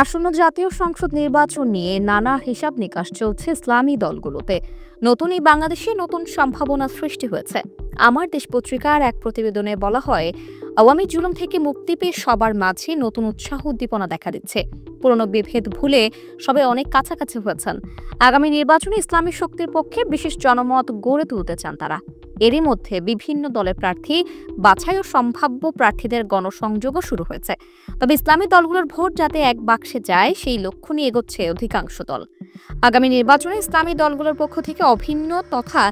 আসন্ন জাতীয় সংসদ নির্বাচন নিয়ে নানা হিসাব নিকাশ চলছে ইসলামী দলগুলোতে। নতুন এই বাংলাদেশে নতুন সম্ভাবনা সৃষ্টি হয়েছে। আমার দেশ পত্রিকার এক প্রতিবেদনে বলা হয়, আওয়ামী জুলুম থেকে মুক্তি পেয়ে সবার মাঝে নতুন উৎসাহ উদ্দীপনা দেখা দিচ্ছে। পুরনো বিভেদ ভুলে সবাই অনেক কাছাকাছি হয়েছেন। আগামী নির্বাচনে ইসলামী শক্তির পক্ষে বিশেষ জনমত গড়ে তুলতে চান তারা। এরই মধ্যে বিভিন্ন দলের প্রার্থী বাছাই ও সম্ভাব্য প্রার্থীদের গণসংযোগও শুরু হয়েছে। তবে ইসলামী দলগুলোর ভোট যাতে এক বাক্সে যায় সেই লক্ষ্য নিয়ে এগোচ্ছে অধিকাংশ দল। আগামী নির্বাচনে ইসলামী দলগুলোর পক্ষ থেকে অভিন্ন তথা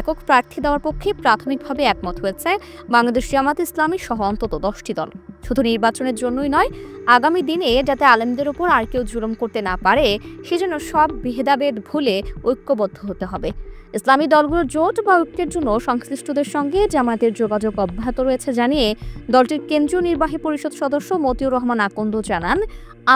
একক প্রার্থী দেওয়ার পক্ষে প্রাথমিকভাবে একমত হয়েছে বাংলাদেশ জামাত ইসলামী সহ অন্তত 10টি দল। শুধু নির্বাচনের জন্যই নয়, আগামী দিনে যাতে আলেমদের উপর আর কেউ জুলুম করতে না পারে সেজন্য সব ভেদাভেদ ভুলে ঐক্যবদ্ধ হতে হবে। ইসলামী দলগুলোর জোট বা ঐক্যের জন্য সংশ্লিষ্টদের সঙ্গে জামায়াতের যোগাযোগ অব্যাহত রয়েছে জানিয়ে দলটির কেন্দ্রীয় নির্বাহী পরিষদ সদস্য মতিউর রহমান আকন্দ জানান,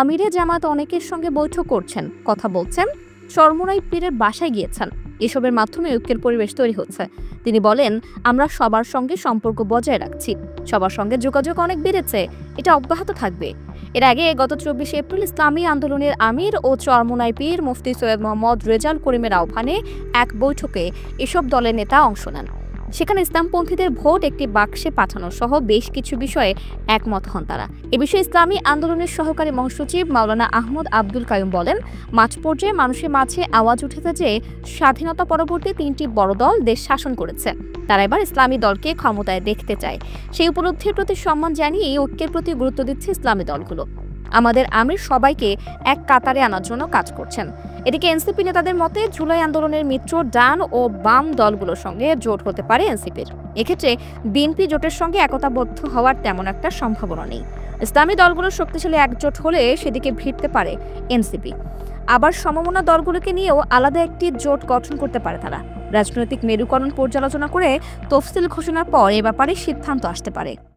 আমিরে জামায়াত অনেকের সঙ্গে বৈঠক করছেন, কথা বলছেন, চরমোনাই পীরের বাসায় গিয়েছেন। এসবের মাধ্যমে ঐক্যের পরিবেশ তৈরি হচ্ছে। তিনি বলেন, আমরা সবার সঙ্গে সম্পর্ক বজায় রাখছি, সবার সঙ্গে যোগাযোগ অনেক বেড়েছে, এটা অব্যাহত থাকবে। এর আগে গত 24 এপ্রিল ইসলামী আন্দোলনের আমির ও চরমোনাই পীর মুফতি সৈয়দ মোহাম্মদ রেজাল করিমের আহ্বানে এক বৈঠকে এসব দলের নেতা অংশ নেন। সেখানে ইসলামপন্থীদের ভোট একটি বাক্সে পাঠানো সহ বেশ কিছু বিষয়ে একমত হন তারা। এ বিষয়ে ইসলামী আন্দোলনের সহকারী মহাসচিব মাওলানা আহমদ আব্দুল কাইয়ুম বলেন, মাঠ পর্যায়ে মানুষের মাঝে আওয়াজ উঠেছে যে স্বাধীনতা পরবর্তী 3টি বড় দল দেশ শাসন করেছে, তারা এবার ইসলামী দলকে ক্ষমতায় দেখতে চায়। সেই উপলব্ধির প্রতি সম্মান জানিয়ে ঐক্যের প্রতি গুরুত্ব দিচ্ছে ইসলামী দলগুলো। আমাদের আমির সবাইকে এক কাতারে আনার জন্য কাজ করছেন। এদিকে এনসিপি নেতাদের মতে জুলাই আন্দোলনের মিত্র ডান ও বাম দলগুলোর সঙ্গে জোট হতে পারে এনসিপির। এক্ষেত্রে বিএনপি জোটের সঙ্গে একতাবদ্ধ হওয়ার তেমন একটা সম্ভাবনা নেই। ইসলামী দলগুলোর শক্তিশালী একজোট হলে সেদিকে ভিড়তে পারে এনসিপি। আবার সমমনা দলগুলোকে নিয়েও আলাদা একটি জোট গঠন করতে পারে তারা। রাজনৈতিক মেরুকরণ পর্যালোচনা করে তফসিল ঘোষণার পর এ ব্যাপারে সিদ্ধান্ত আসতে পারে।